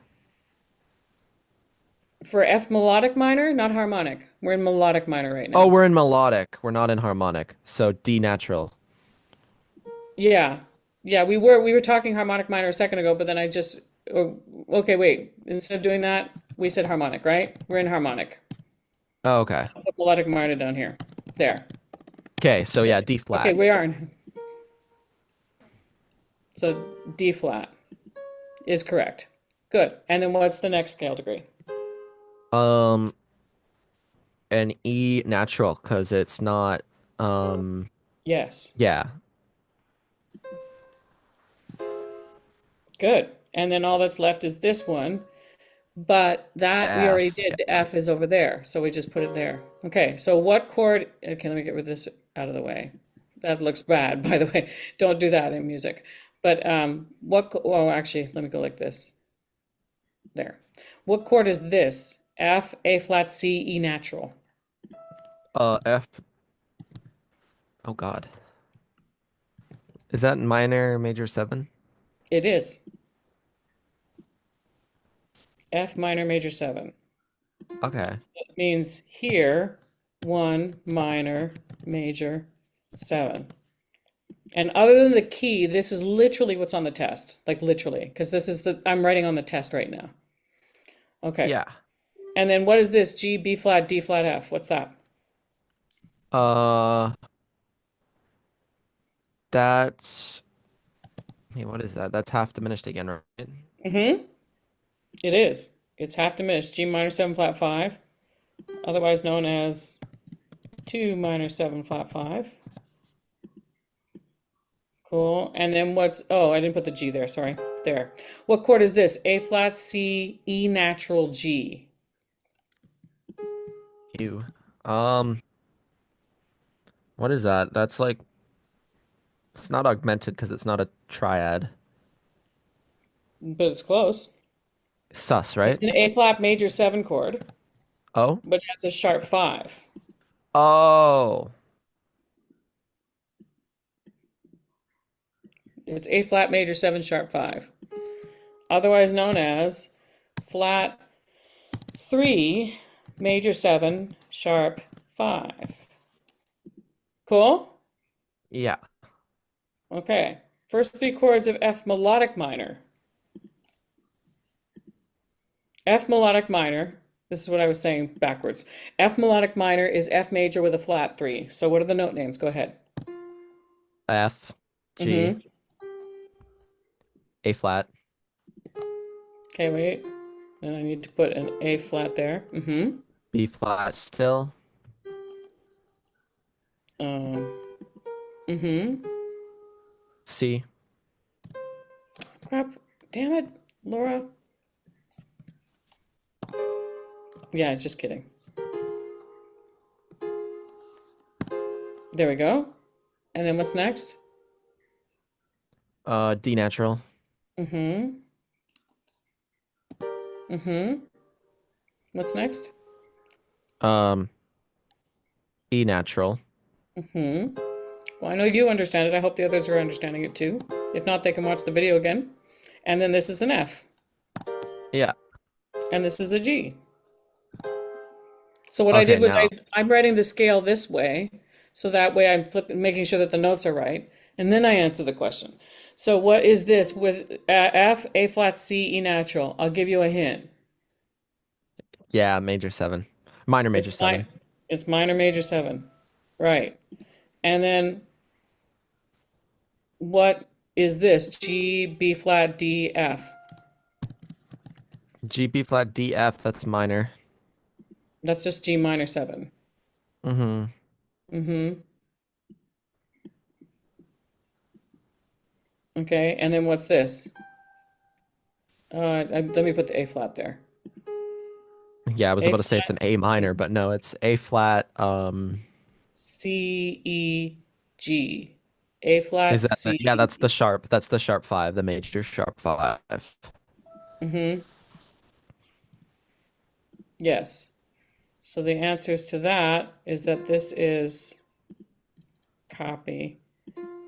For F melodic minor, not harmonic. We're in melodic minor right Oh, now. we're in melodic. We're not in harmonic. So D natural. Yeah. Yeah, we were talking harmonic minor a second ago, but then I just okay, wait. Instead of doing that, we said harmonic, right? We're in harmonic. Oh, okay. I'll put melodic minor down here. There. Okay, so yeah, D Okay, flat. we are in. So D flat is correct. Good. And then what's the next scale degree? Um, an E natural because it's not. Yes. Yeah. Good. And then all that's left is this one, but that we already F. did. The F is over there, so we just put it there. Okay, so what chord? Okay, let me get rid of this out of the way. That looks bad, by the way. Don't do that in music. But well, actually, let me go like this. There. What chord is this? F, A flat, C, E natural. F. Oh God. Is that minor major 7? It is. F minor major 7. Okay. So it means here, 1 minor major 7. And other than the key, this is literally what's on the test. Like literally, because this is I'm writing on the test right now. Okay. Yeah. And then what is this? G, B flat, D flat, F. What's that? Uh, that's. Hey, what is that? That's half diminished again, right? Mm-hmm. It is. It's half diminished. G minor 7 flat 5, otherwise known as 2 minor 7 flat 5. Cool. And then oh, I didn't put the G there, sorry. There. What chord is this? A flat, C, E natural, G. Ew. What is that? That's like. It's not augmented because it's not a triad. But it's close. Sus, right? It's an A flat major 7 chord, Oh. but it has a sharp 5. Oh. It's A flat major 7 sharp 5. Otherwise known as flat 3 major 7 sharp 5. Cool? Yeah. Okay. First 3 chords of F melodic minor. F melodic minor, this is what I was saying backwards. F melodic minor is F major with a flat 3. So what are the note names? Go ahead. F, G, Mm-hmm. A flat, Okay, wait. Then I need to put an A flat there. Mm-hmm. B flat still, Um, mm-hmm. C, Crap. Damn it, Laura. Yeah, just kidding. There we go. And then what's next? D natural, Mm-hmm. Mm-hmm. What's next? um, E natural, Mm-hmm. Well, I know you understand it. I hope the others are understanding it too. If not, they can watch the video again. And then this is an F. yeah. And this is a G. So what I Okay, did was now, I'm writing the scale this way, so that way I'm making sure that the notes are right, and then I answer the question. So what is this with F, A flat, C, E natural? I'll give you a hint. yeah, major 7, minor major It's 7, it's minor major 7. Right. And then what is this? G, B flat, D, F. G, B flat, D, F, that's minor. That's just G minor 7. Mm-hmm. Mm-hmm. Okay, and then what's this? Let me put the A flat there. Yeah, I was A about to say it's an A minor, but no, it's A flat, C, E, G. A flat, is that, C. yeah, that's the sharp 5, the major sharp 5. Mm-hmm. Yes. So the answers to that is that this is copy.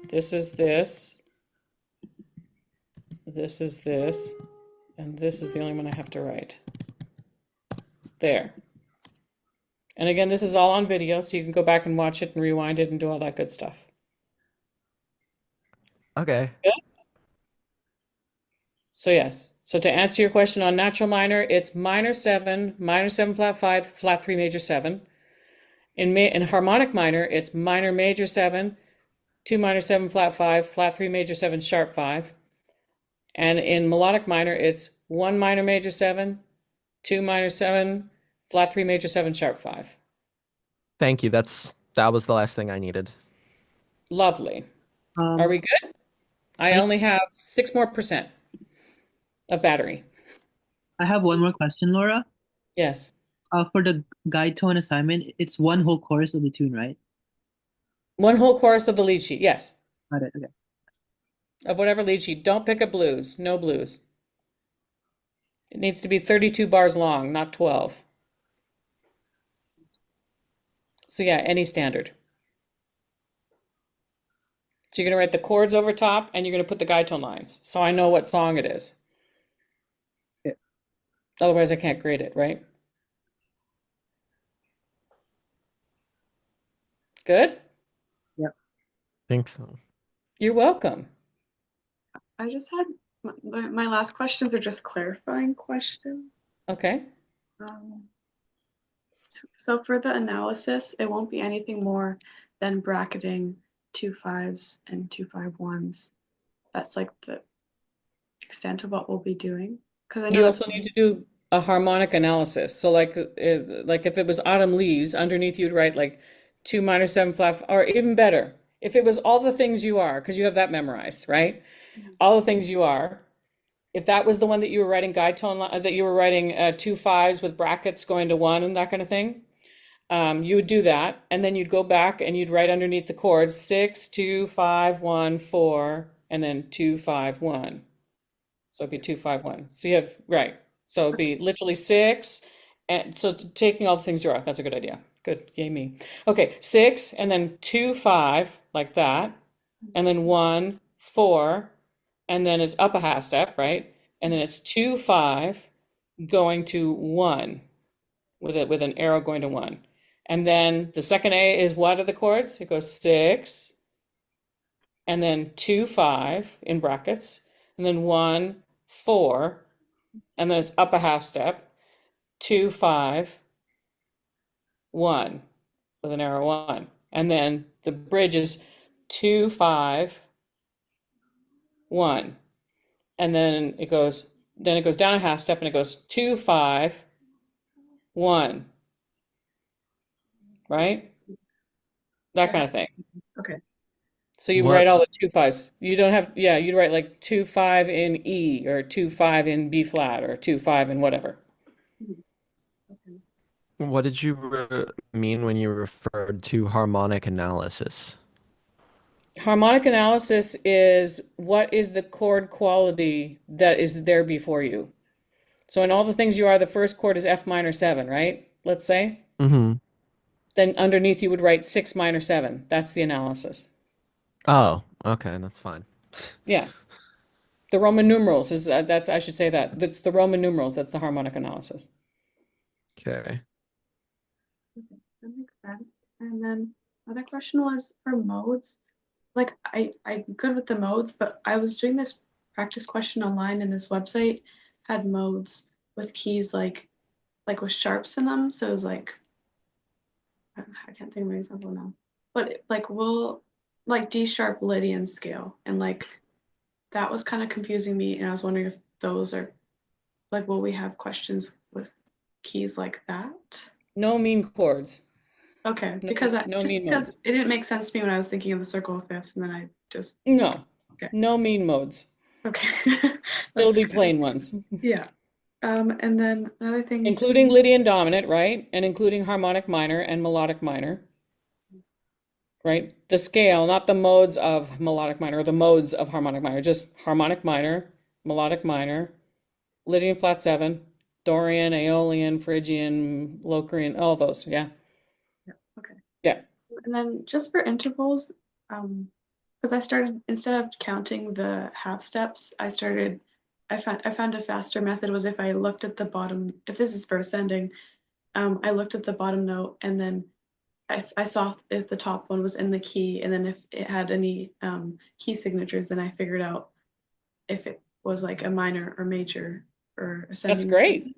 This is this. This is this. And this is the only one I have to write. There. And again, this is all on video, so you can go back and watch it and rewind it and do all that good stuff. Okay. So yes. So to answer your question on natural minor, it's minor 7 flat 5, flat 3 major 7. In harmonic minor, it's minor major 7, 2 minor 7 flat 5, flat 3 major 7 sharp 5. And in melodic minor, it's 1 minor major 7, 2 minor 7, flat 3 major 7, sharp 5. Thank you. That was the last thing I needed. Lovely. Are we good? I I only have 6% more of battery. I have one more question, Laura. Yes. For the guide tone assignment, it's one whole chorus of the tune, right? One whole chorus of the lead sheet. Yes. Got it. Okay. Of whatever lead sheet. Don't pick a blues. No blues. It needs to be 32 bars long, not 12. So yeah, any standard. So you're going to write the chords over top and you're going to put the guide tone lines. So I know what song it is. Yeah. Otherwise I can't grade it, right? Good? Yep. Think so. You're welcome. I just had my last questions are just clarifying questions. Okay. So for the analysis, it won't be anything more than bracketing 2 5s and 2 5 1s. That's like the extent of what we'll be doing. Because I know You that's also need to do a harmonic analysis. So like if it was autumn leaves, underneath you'd write like 2 minor 7 flat, or even better, if it was all the things you are, because you have that memorized, right? All the things you are. If that was the one that you were writing guide tone, that you were writing 2 5s with brackets going to 1 and that kind of thing, you would do that, and then you'd go back and you'd write underneath the chords 6 2 5 1 4, and then 2 5 1. So it'd be 2 5 1. So you have right. So it'd be literally 6, and so taking all the things you are. That's a good idea. Good, yay me. Okay, 6, and then 2 5 like that, and then 1 4, and then it's up a half step, right? And then it's 2 5 going to 1 with an arrow going to 1. And then the second A is what are the chords? It goes 6, and then 2 5 in brackets, and then 1 4, and then it's up a half step, 2 5 1 with an arrow 1. And then the bridge is 2 5 1. And then it goes down a half step and it goes 2 5 1. Right? That kind of thing. okay. So you What? write all the 2 5s. You don't have, yeah, you'd write like 2 5 in E, or 2 5 in B flat, or 2 5 in whatever. Okay. What did you mean when you referred to harmonic analysis? Harmonic analysis is what is the chord quality that is there before you. So in all the things you are, the first chord is F minor 7, right? Let's say. Mm-hmm. Then underneath you would write 6 minor 7. That's the analysis. Oh, okay, that's fine. Yeah. The Roman numerals is that's I should say that. That's the Roman numerals, that's the harmonic analysis. Okay. That makes sense. And then other question was for modes. Like I'm good with the modes, but I was doing this practice question online, and this website had modes with keys like with sharps in them. So it was like I can't think of an example now. But like we'll like D sharp Lydian scale, and like that was kind of confusing me, and I was wondering if those are like will we have questions with keys like that? No mean chords. Okay, No, because no just mean because modes. it didn't make sense to me when I was thinking of the circle of fifths, and then I just No. Okay. No mean modes. Okay. It'll That's be good. plain ones. Yeah. And then another thing. Including Lydian dominant, right? And including harmonic minor and melodic minor, right? The scale, not the modes of melodic minor, or the modes of harmonic minor, just harmonic minor, melodic minor, Lydian flat 7, Dorian, Aeolian, Phrygian, Locrian, all those, yeah. Yeah. Okay. Yeah. And then just for intervals, because I started instead of counting the half steps, I found a faster method was if I looked at the bottom. If this is for ascending, I looked at the bottom note, and then I saw if the top one was in the key, and then if it had any key signatures, then I figured out if it was like a minor or major or ascending. That's great.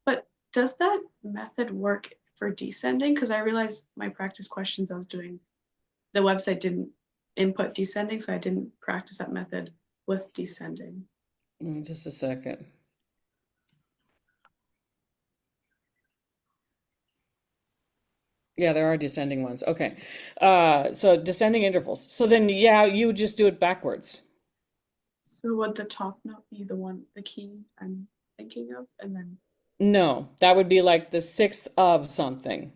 But does that method work for descending? Because I realized my practice questions I was doing, the website didn't input descending, so I didn't practice that method with descending. Just a second. Yeah, there are descending ones. Okay. So descending intervals. So then, yeah, you would just do it backwards. So would the top note be the key I'm thinking of, and then No, that would be like the sixth of something.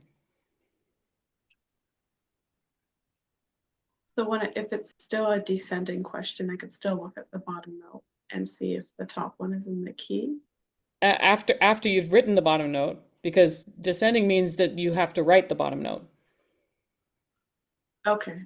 so if it's still a descending question, I could still look at the bottom note and see if the top one is in the key. After you've written the bottom note, because descending means that you have to write the bottom note. Okay.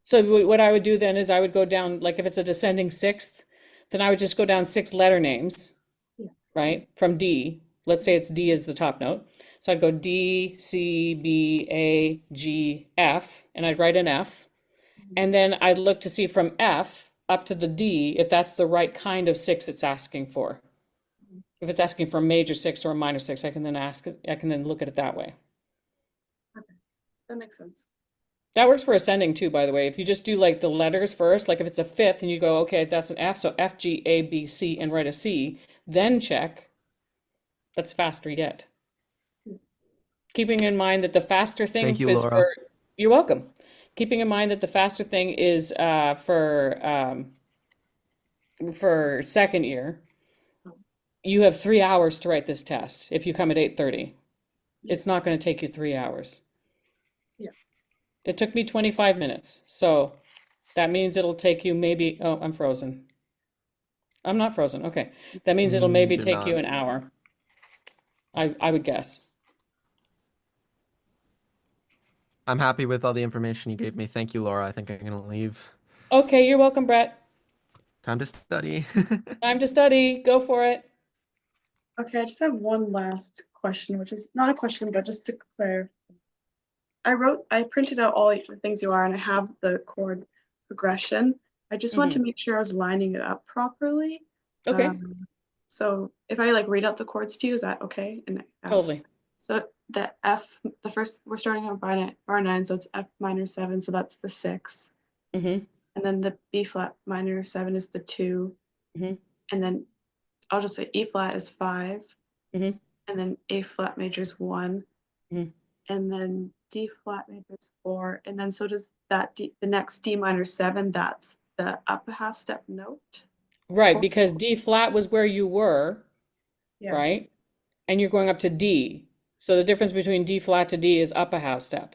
So what I would do then is I would go down, like if it's a descending sixth, then I would just go down six letter names, Yeah. right? From D. Let's say it's D is the top note. So I'd go D, C, B, A, G, F, and I'd write an F. And then I'd look to see from F up to the D if that's the right kind of six it's asking for. If it's asking for a major six or a minor six, I can then look at it that way. Okay. That makes sense. That works for ascending too, by the way. If you just do like the letters first, like if it's a fifth and you go, okay, that's an F, so F, G, A, B, C, and write a C, then check, that's faster yet. Keeping in mind that the faster thing Thank you, is Laura. you're welcome. Keeping in mind that the faster thing is for second year, you have 3 hours to write this test if you come at 8:30. It's not going to take you 3 hours. Yeah. It took me 25 minutes, so that means it'll take you maybe, oh, I'm frozen. I'm not frozen, okay. That means it'll maybe You're take you not. an hour. I would guess. I'm happy with all the information you gave me. Thank you, Laura. I think I'm gonna leave. Okay, you're welcome, Brett. Time to study. Time to study. Go for it. Okay, I just have one last question, which is not a question, but just to clarify. I printed out all the things you are, and I have the chord progression. I just want to make sure I was lining it up properly. Okay, So if I like read out the chords to you, is that okay? And ask. totally. So the F, the first, we're starting on bar 9, so it's F minor 7, so that's the 6. Mm-hmm. And then the B flat minor 7 is the 2. Mm-hmm. And then I'll just say E flat is 5. Mm-hmm. And then A flat major is 1. Mhm. And then D flat major is 4. And then so does that the next D minor 7, that's the up a half step note. Right, because D flat was where you were, Yeah. right? And you're going up to D. So the difference between D flat to D is up a half step.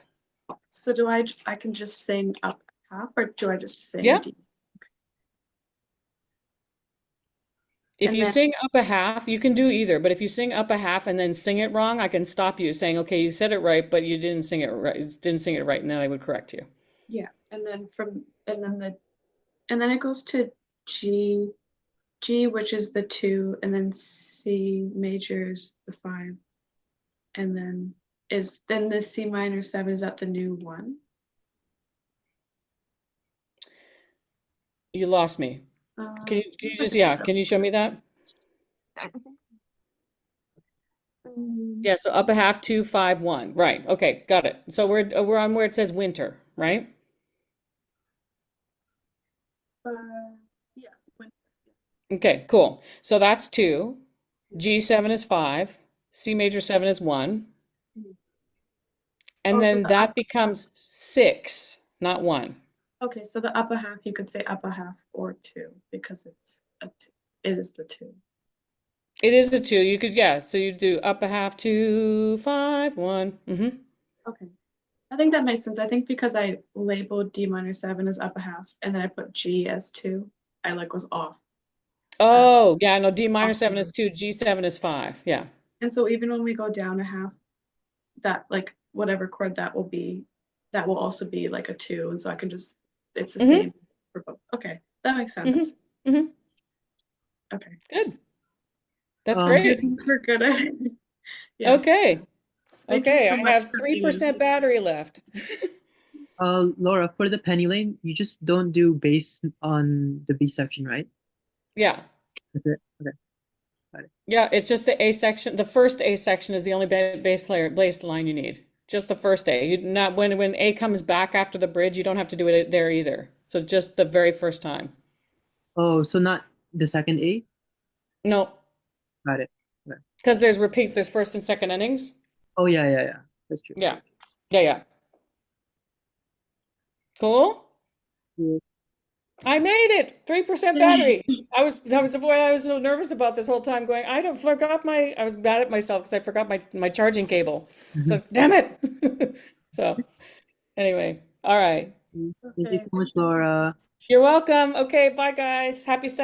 So I can just sing up half, or do I just sing Yeah. D? If And you then- sing up a half, you can do either, but if you sing up a half and then sing it wrong, I can stop you saying, okay, you said it right, but you didn't sing it right, and then I would correct you. Yeah, and then it goes to G, which is the 2, and then C major is the 5, and then the C minor 7, is that the new one? You lost me. Can you just, yeah, can you show me that? Yeah, so up a half, 2, 5, 1. Right. Okay, got it. So we're on where it says winter, right? Yeah. Okay, cool. So that's 2. G7 is 5. C major 7 is 1. And Oh, so then the that becomes 6, not 1. Okay, so the upper half, you could say upper half or 2 because it is the 2. It is a 2. You could, yeah. So you do up a half, 2, 5, 1. Mm-hmm. Okay. I think that makes sense. I think because I labeled D minor 7 as upper half and then I put G as 2, I was off. Oh, yeah, no, D minor 7 is 2, G7 is 5. Yeah. And so even when we go down a half, that whatever chord that will be, that will also be like a 2. And so I can just, it's the same for both. Okay, that makes sense. Mm-hmm. Okay. Good. That's Okay, great. we're good at it. Yeah. Okay. Thank you Okay, so I much have for being with 3% me. battery left. Laura, for the penny lane, you just don't do bass on the B section, right? Yeah. That's it. Okay. Yeah, it's just the A section. The first A section is the only bass line you need. Just the first A. You not when A comes back after the bridge, you don't have to do it there either. So just the very first time. Oh, so not the second A? No, Got it. Okay. because there's repeats. There's first and second innings. Oh yeah. That's true. Yeah. Yeah. Cool. Cool. I made it. 3% battery. I was so nervous about this whole time going, I was mad at myself because I forgot my charging cable. So damn it. So anyway, all right. Thank you Okay, so much, thanks. Laura. You're welcome. Okay, bye guys. Happy study.